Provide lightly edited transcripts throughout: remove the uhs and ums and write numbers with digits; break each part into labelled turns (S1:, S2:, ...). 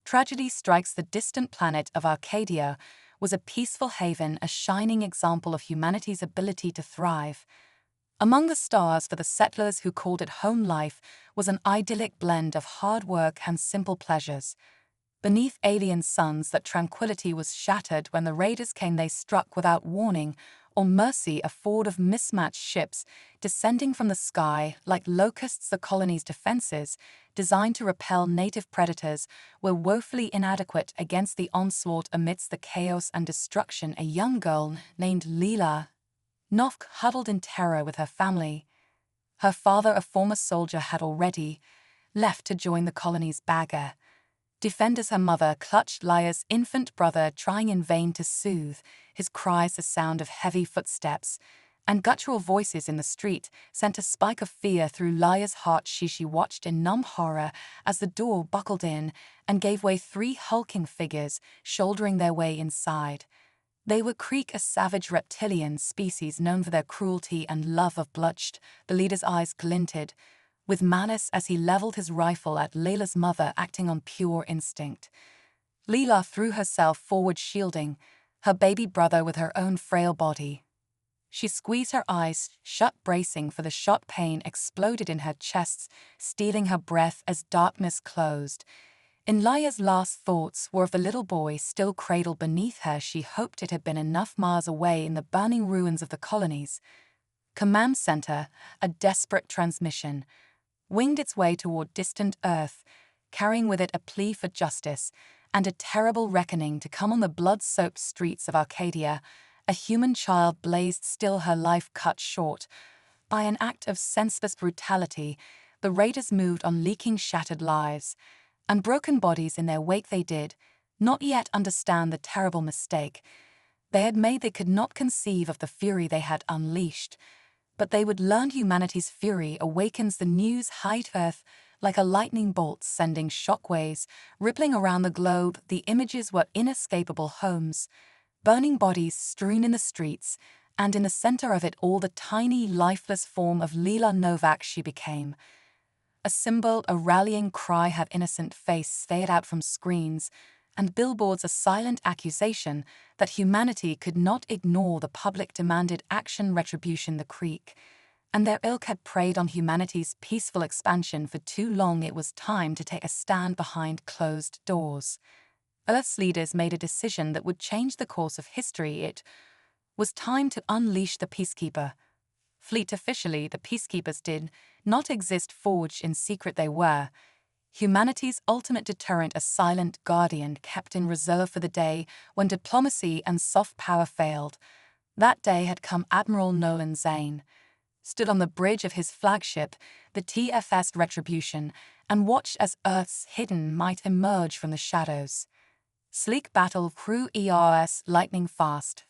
S1: tragedy strikes the distant planet of Arcadia was a peaceful haven, a shining example of humanity's ability to thrive. Among the stars for the settlers who called it home, life was an idyllic blend of hard work and simple pleasures. Beneath alien suns, that tranquility was shattered when the raiders came. They struck without warning or mercy, a horde of mismatched ships descending from the sky like locusts. The colony's defenses, designed to repel native predators, were woefully inadequate against the onslaught. Amidst the chaos and destruction, a young girl named Leela Nock huddled in terror with her family. Her father, a former soldier, had already left to join the colony's bagger defenders. Her mother clutched Lia's infant brother, trying in vain to soothe his cries. The sound of heavy footsteps and guttural voices in the street sent a spike of fear through Lia's heart. She watched in numb horror as the door buckled in and gave way. 3 hulking figures shouldering their way inside. They were Creek, a savage reptilian species known for their cruelty and love of bloodshed. The leader's eyes glinted with malice as he leveled his rifle at Layla's mother, acting on pure instinct. Leela threw herself forward, shielding her baby brother with her own frail body. She squeezed her eyes shut, bracing for the shot. Pain exploded in her chest, stealing her breath as darkness closed. In Laya's last thoughts were of the little boy still cradled beneath her. She hoped it had been enough miles away in the burning ruins of the colony's command center. A desperate transmission winged its way toward distant Earth, carrying with it a plea for justice and a terrible reckoning to come on the blood-soaked streets of Arcadia. A human child blazed still, her life cut short by an act of senseless brutality. The raiders moved on, leaking shattered lives and broken bodies in their wake. They did not yet understand the terrible mistake they had made. They could not conceive of the fury they had unleashed, but they would learn. Humanity's fury awakens. The news hit Earth like a lightning bolt, sending shockwaves rippling around the globe. The images were inescapable: homes, burning bodies strewn in the streets, and in the center of it all, the tiny, lifeless form of Leela Novak. She became a symbol, a rallying cry. Her innocent face stared out from screens and billboards, a silent accusation that humanity could not ignore. The public demanded action, retribution. The Creek and their ilk had preyed on humanity's peaceful expansion for too long. It was time to take a stand behind closed doors. Earth's leaders made a decision that would change the course of history. It was time to unleash the Peacekeeper fleet. Officially, the Peacekeepers did not exist. Forged in secret, they were humanity's ultimate deterrent, a silent guardian kept in reserve for the day when diplomacy and soft power failed. That day had come. Admiral Nolan Zane stood on the bridge of his flagship, the TFS Retribution, and watched as Earth's hidden might emerge from the shadows. Sleek battle crew ERS lightning fast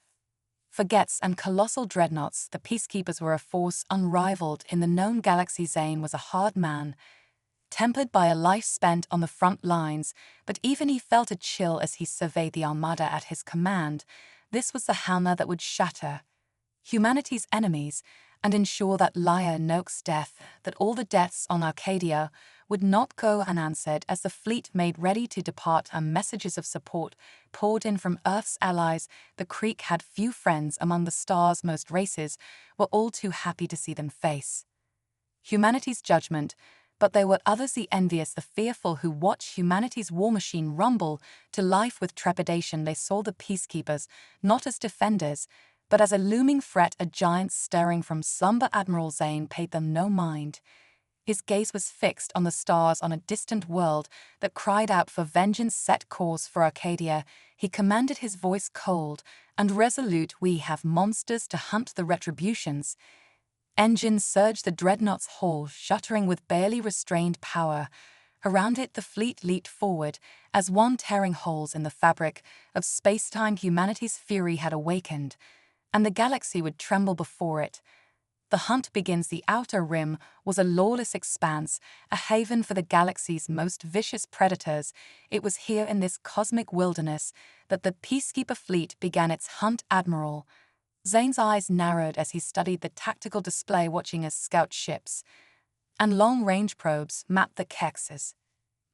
S1: frigates and colossal dreadnoughts, the Peacekeepers were a force unrivaled in the known galaxy. Zane was a hard man, tempered by a life spent on the front lines, but even he felt a chill as he surveyed the armada at his command. This was the hammer that would shatter humanity's enemies and ensure that Lia Noak's death, that all the deaths on Arcadia would not go unanswered. As the fleet made ready to depart and messages of support poured in from Earth's allies, the Creek had few friends among the stars. Most races were all too happy to see them face humanity's judgment, but there were others, the envious, the fearful, who watched humanity's war machine rumble to life with trepidation. They saw the Peacekeepers not as defenders, but as a looming threat, a giant stirring from slumber. Admiral Zane paid them no mind. His gaze was fixed on the stars, on a distant world that cried out for vengeance. Set course for Arcadia, he commanded, his voice cold and resolute. We have monsters to hunt, the retributions. Engines surged, the dreadnought's hull shuddering with barely restrained power. Around it, the fleet leaped forward as one, tearing holes in the fabric of space-time. Humanity's fury had awakened, and the galaxy would tremble before it. The hunt begins. The Outer Rim was a lawless expanse, a haven for the galaxy's most vicious predators. It was here, in this cosmic wilderness, that the Peacekeeper fleet began its hunt. Admiral Zane's eyes narrowed as he studied the tactical display, watching as scout ships and long-range probes mapped the Kexes.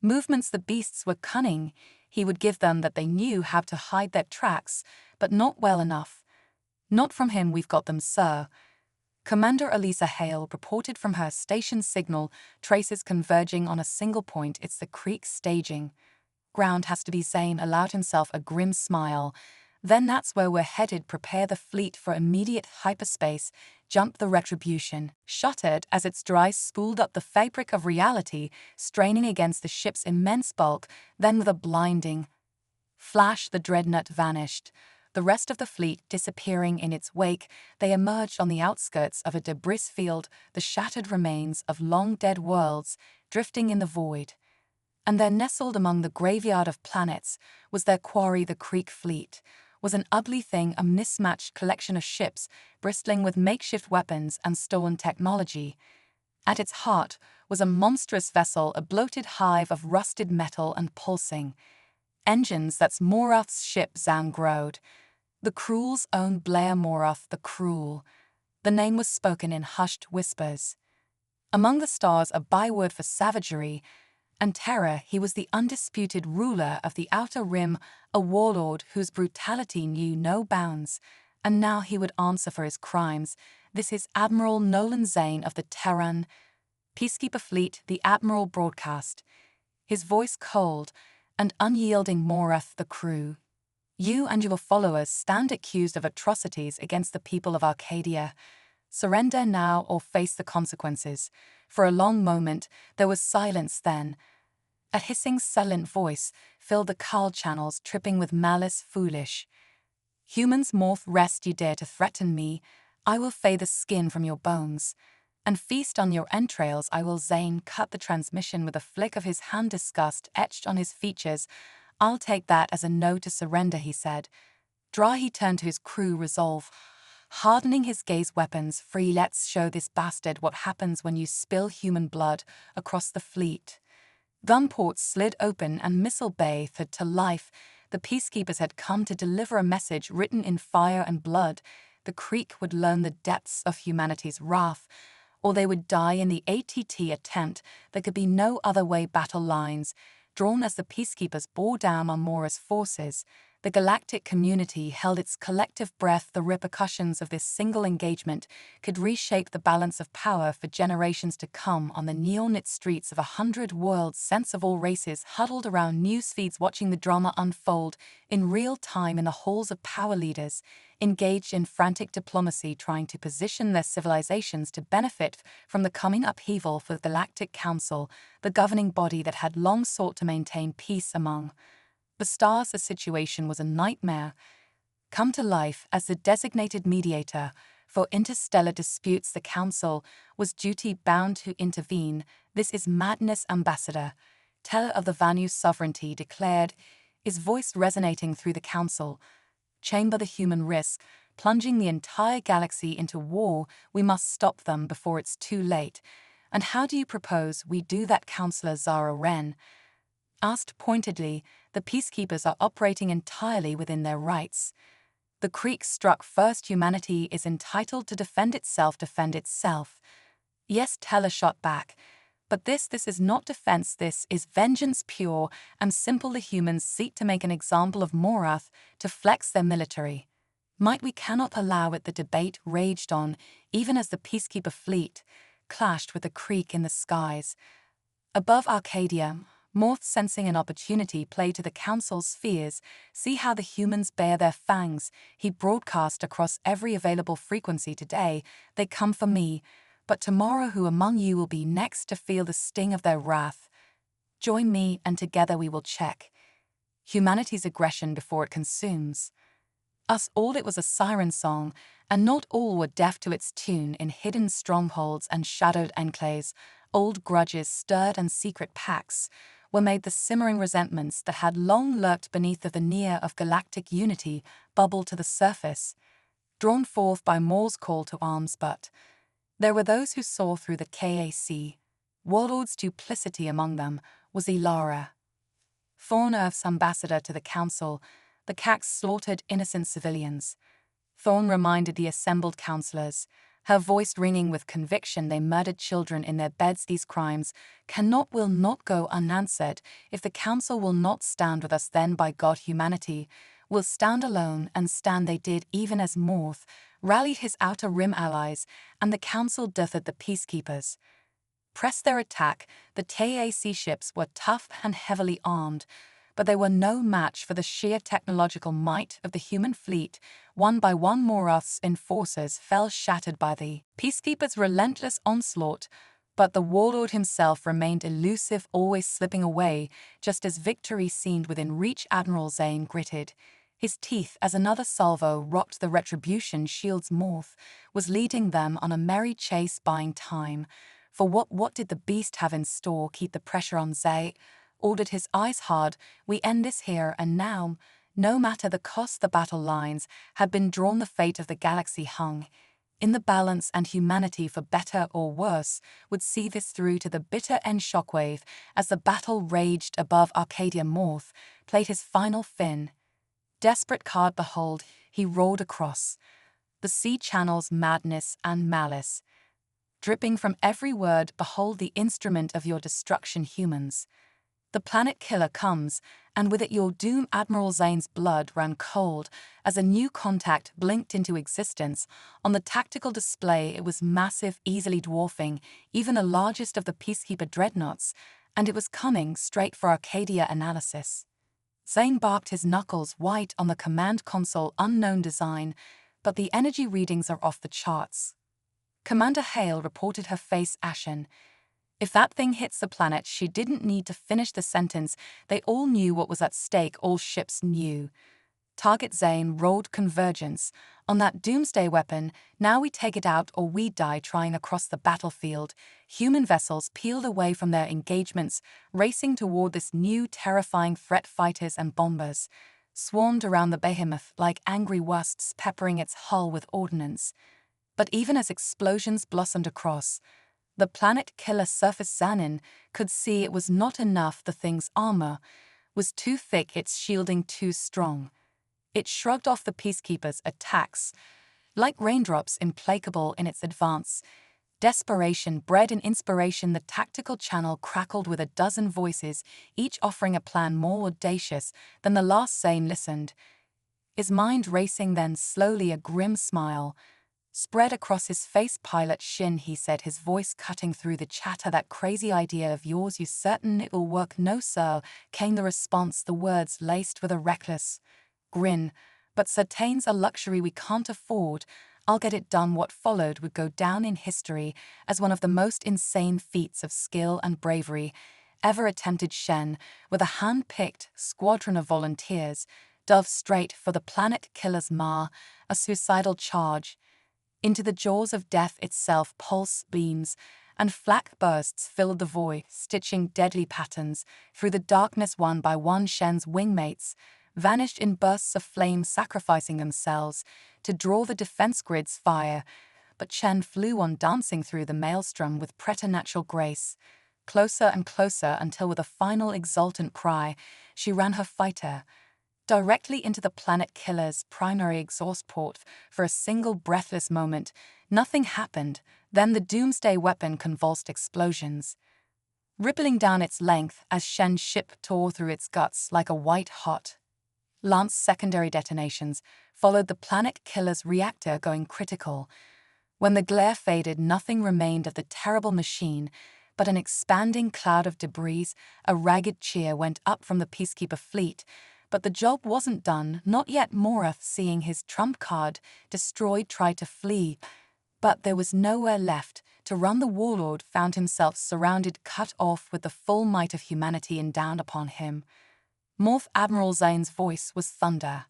S1: Movements the beasts were cunning, he would give them that they knew how to hide their tracks, but not well enough. Not from him we've got them, sir. Commander Elisa Hale reported from her station signal, traces converging on a single point. It's the creek staging. Ground has to be. Zane allowed himself a grim smile. Then that's where we're headed. Prepare the fleet for immediate hyperspace. Jump the retribution. Shuddered as its dry spooled up the fabric of reality, straining against the ship's immense bulk. Then with a blinding flash the dreadnought vanished. The rest of the fleet disappearing in its wake, they emerged on the outskirts of a debris field, the shattered remains of long-dead worlds drifting in the void. And there, nestled among the graveyard of planets, was their quarry. The Creek fleet was an ugly thing, a mismatched collection of ships bristling with makeshift weapons and stolen technology. At its heart was a monstrous vessel, a bloated hive of rusted metal and pulsing engines. That's Morath's ship, Zan growled. The Cruel's own Blair Morath, the Cruel. The name was spoken in hushed whispers. Among the stars, a byword for savagery and terror, he was the undisputed ruler of the Outer Rim, a warlord whose brutality knew no bounds. And now he would answer for his crimes. This is Admiral Nolan Zane of the Terran Peacekeeper Fleet, the Admiral broadcast, his voice cold and unyielding. Morath, the crew. You and your followers stand accused of atrocities against the people of Arcadia. Surrender now or face the consequences. For a long moment, there was silence. Then a hissing, sullen voice filled the Carl channels, tripping with malice. Foolish humans, morph rest. You dare to threaten me? I will fay the skin from your bones and feast on your entrails. I will. Zane cut the transmission with a flick of his hand, disgust etched on his features. I'll take that as a no to surrender, he said. Dry, he turned to his crew, resolve hardening his gaze. Weapons free. Let's show this bastard what happens when you spill human blood across the fleet. Gun ports slid open and missile bay thawed to life. The peacekeepers had come to deliver a message written in fire and blood. The Creek would learn the depths of humanity's wrath, or they would die in the ATT attempt. There could be no other way. Battle lines drawn as the peacekeepers bore down on Mora's forces. The galactic community held its collective breath. The repercussions of this single engagement could reshape the balance of power for generations to come. On the neon-lit streets of 100 worlds, sense of all races huddled around newsfeeds, watching the drama unfold in real time. In the halls of power, leaders engaged in frantic diplomacy, trying to position their civilizations to benefit from the coming upheaval. For the Galactic Council, the governing body that had long sought to maintain peace among the stars, the situation was a nightmare come to life. As the designated mediator for interstellar disputes, the Council was duty-bound to intervene. This is madness, Ambassador Teller of the Vanu sovereignty declared, his voice resonating through the Council chamber. The human risk plunging the entire galaxy into war. We must stop them before it's too late. And how do you propose we do that? Councillor Zara Wren asked pointedly. The peacekeepers are operating entirely within their rights. The Creek struck first. Humanity is entitled to defend itself. Defend itself. Yes, Teller shot back. But this is not defense. This is vengeance, pure and simple. The humans seek to make an example of Morath to flex their military might. We cannot allow it. The debate raged on, even as the peacekeeper fleet clashed with the Creek in the skies above Arcadia. Morth, sensing an opportunity, played to the Council's fears. See how the humans bare their fangs, he broadcast across every available frequency. Today, they come for me, but tomorrow who among you will be next to feel the sting of their wrath? Join me, and together we will check humanity's aggression before it consumes us all. It was a siren song, and not all were deaf to its tune. In hidden strongholds and shadowed enclaves, old grudges stirred and secret pacts were made. The simmering resentments that had long lurked beneath the veneer of galactic unity bubbled to the surface, drawn forth by Mor's call to arms. But there were those who saw through the KAC warlord's duplicity. Among them was Ilara, Thorn Earth's ambassador to the Council. The Cax slaughtered innocent civilians. Thorn reminded the assembled councillors her voice ringing with conviction. They murdered children in their beds. These crimes will not go unanswered. If the council will not stand with us, then by God humanity will stand alone, and stand they did, even as Morth rallied his outer rim allies, and the council deathed the peacekeepers. Pressed their attack, the TAC ships were tough and heavily armed, but they were no match for the sheer technological might of the human fleet. One by one, Morath's enforcers fell shattered by the peacekeepers' relentless onslaught, but the warlord himself remained elusive, always slipping away, just as victory seemed within reach. Admiral Zane gritted his teeth as another salvo rocked the retribution shields. Morth was leading them on a merry chase, buying time. For what did the beast have in store? Keep the pressure on, Zay ordered, his eyes hard. We end this here and now. No matter the cost, the battle lines had been drawn. The fate of the galaxy hung in the balance, and humanity, for better or worse, would see this through to the bitter end. Shockwave, as the battle raged above Arcadia, Morth played his final fin. Desperate card, behold, he roared across the sea channels, madness and malice dripping from every word. Behold the instrument of your destruction, humans. The planet killer comes, and with it your doom. Admiral Zane's blood ran cold as a new contact blinked into existence. On the tactical display, it was massive, easily dwarfing even the largest of the peacekeeper dreadnoughts, and it was coming straight for Arcadia. Analysis. Zane barked, his knuckles white on the command console. Unknown design, but the energy readings are off the charts. Commander Hale reported, her face ashen. If that thing hits the planet, she didn't need to finish the sentence. They all knew what was at stake. All ships knew. Target, Zane rolled, convergence on that doomsday weapon. Now we take it out or we die trying. Across the battlefield, human vessels peeled away from their engagements, racing toward this new terrifying threat. Fighters and bombers swarmed around the behemoth like angry wasps, peppering its hull with ordnance. But even as explosions blossomed across the planet killer surface, Zanin could see it was not enough. The thing's armor was too thick, its shielding too strong. It shrugged off the peacekeepers' attacks like raindrops, implacable in its advance. Desperation bred in inspiration. The tactical channel crackled with a dozen voices, each offering a plan more audacious than the last. Zane listened, his mind racing. Then slowly a grim smile spread across his face. Pilot Shin, he said, his voice cutting through the chatter. That crazy idea of yours, you certain it will work? No, sir, came the response, the words laced with a reckless grin. But certain's a luxury we can't afford. I'll get it done. What followed would go down in history as one of the most insane feats of skill and bravery ever attempted. Shen, with a hand-picked squadron of volunteers, dove straight for the planet killer's maw, a suicidal charge into the jaws of death itself. Pulse beams and flak bursts filled the void, stitching deadly patterns through the darkness. One by one, Shen's wingmates vanished in bursts of flame, sacrificing themselves to draw the defense grid's fire. But Shen flew on, dancing through the maelstrom with preternatural grace, closer and closer, until with a final exultant cry, she ran her fighter directly into the planet killer's primary exhaust port. For a single breathless moment, nothing happened. Then the doomsday weapon convulsed, explosions rippling down its length as Shen's ship tore through its guts like a white-hot lance. Secondary detonations followed, the planet killer's reactor going critical. When the glare faded, nothing remained of the terrible machine but an expanding cloud of debris. A ragged cheer went up from the peacekeeper fleet, but the job wasn't done, not yet. Morath, seeing his trump card destroyed, tried to flee, but there was nowhere left to run. The warlord found himself surrounded, cut off with the full might of humanity and down upon him. Morth, Admiral Zane's voice was thunder,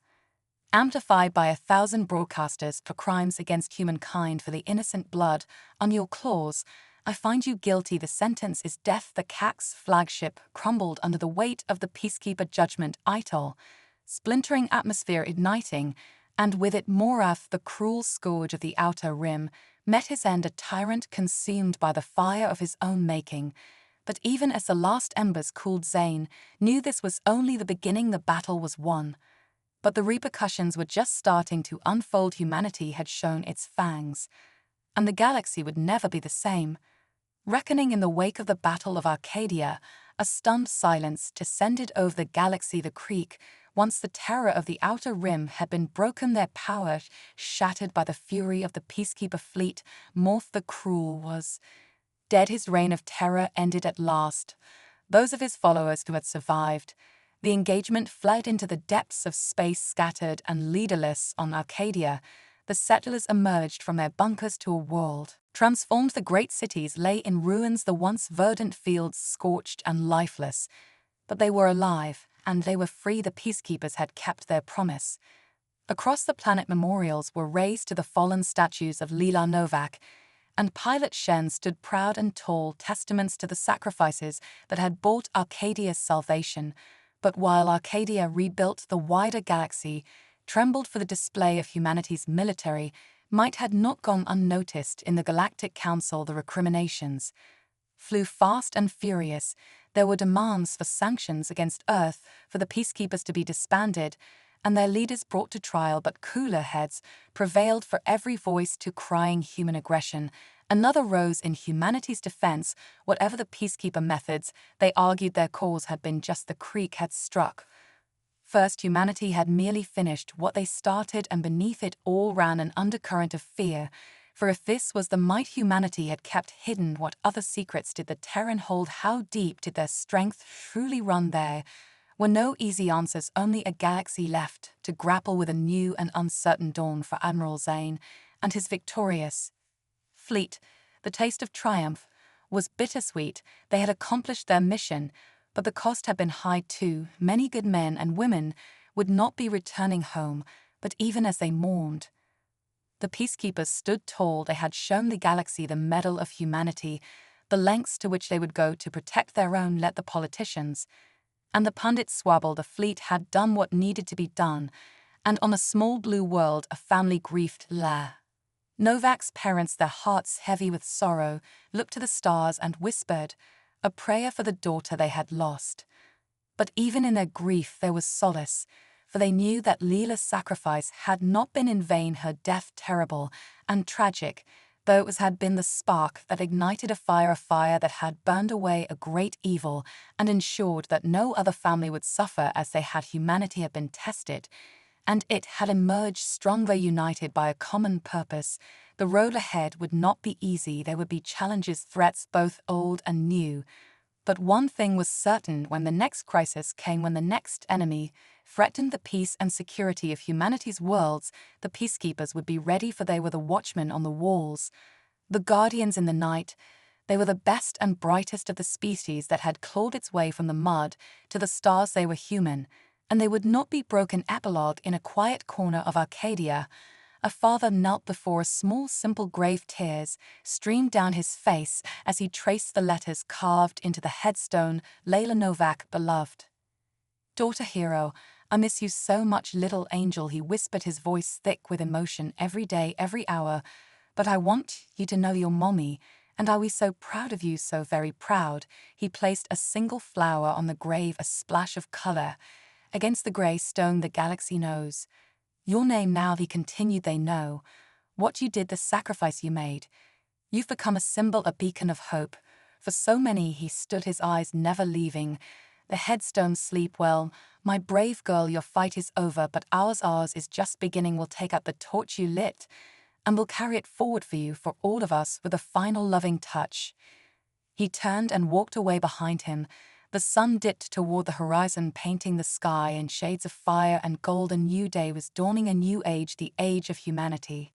S1: amplified by 1,000 broadcasters, for crimes against humankind, for the innocent blood on your claws. I find you guilty. The sentence is death. The CAC's flagship crumbled under the weight of the peacekeeper judgment. Ital, splintering atmosphere igniting, and with it Morath, the cruel scourge of the outer rim, met his end, a tyrant consumed by the fire of his own making. But even as the last embers cooled, Zane knew this was only the beginning. The battle was won, but the repercussions were just starting to unfold. Humanity had shown its fangs and the galaxy would never be the same. Reckoning in the wake of the Battle of Arcadia, a stunned silence descended over the galaxy. The creek, once the terror of the Outer Rim, had been broken, their power shattered by the fury of the Peacekeeper fleet. Morth the Cruel was dead. His reign of terror ended at last. Those of his followers who had survived the engagement fled into the depths of space. Scattered and leaderless on Arcadia, the settlers emerged from their bunkers to a world transformed. The great cities lay in ruins, the once verdant fields scorched and lifeless. But they were alive, and they were free. The peacekeepers had kept their promise. Across the planet, memorials were raised to the fallen statues of Lila Novak, and Pilot Shen stood proud and tall, testaments to the sacrifices that had bought Arcadia's salvation. But while Arcadia rebuilt, the wider galaxy trembled, for the display of humanity's military might had not gone unnoticed. In the Galactic Council, the recriminations flew fast and furious. There were demands for sanctions against Earth, for the peacekeepers to be disbanded, and their leaders brought to trial. But cooler heads prevailed. For every voice to crying human aggression, another rose in humanity's defense. Whatever the peacekeeper methods, they argued their cause had been just. The creek had struck first. Humanity had merely finished what they started, and beneath it all ran an undercurrent of fear. For if this was the might humanity had kept hidden, what other secrets did the Terran hold? How deep did their strength truly run? There were no easy answers, only a galaxy left to grapple with a new and uncertain dawn. For Admiral Zane and his victorious fleet, the taste of triumph was bittersweet. They had accomplished their mission, but the cost had been high too. Many good men and women would not be returning home. But even as they mourned, the peacekeepers stood tall. They had shown the galaxy the medal of humanity, the lengths to which they would go to protect their own. Let the politicians and the pundits swabble. The fleet had done what needed to be done, and on a small blue world a family grieved. Novak's parents, their hearts heavy with sorrow, looked to the stars and whispered a prayer for the daughter they had lost. But even in their grief there was solace, for they knew that Lila's sacrifice had not been in vain. Her death, terrible and tragic though it had been the spark that ignited a fire that had burned away a great evil and ensured that no other family would suffer as they had. Humanity had been tested, and it had emerged stronger, united by a common purpose. The road ahead would not be easy. There would be challenges, threats both old and new. But one thing was certain: when the next crisis came, when the next enemy threatened the peace and security of humanity's worlds, the peacekeepers would be ready, for they were the watchmen on the walls, the guardians in the night. They were the best and brightest of the species that had clawed its way from the mud to the stars. They were human, and they would not be broken. Epilogue. In a quiet corner of Arcadia, a father knelt before a small, simple grave. Tears streamed down his face as he traced the letters carved into the headstone. Layla Novak, beloved daughter hero, I miss you so much, little angel, he whispered, his voice thick with emotion. Every day, every hour, but I want you to know you're mommy, and are we so proud of you, so very proud. He placed a single flower on the grave, a splash of color against the gray stone. The galaxy knows your name now, he continued. They know what you did, the sacrifice you made. You've become a symbol, a beacon of hope. For so many, he stood, his eyes never leaving the headstone. Sleep well, my brave girl, your fight is over, but ours is just beginning. We'll take up the torch you lit, and we'll carry it forward for you, for all of us, with a final loving touch. He turned and walked away. Behind him, the sun dipped toward the horizon, painting the sky in shades of fire and gold. A new day was dawning, a new age, the age of humanity.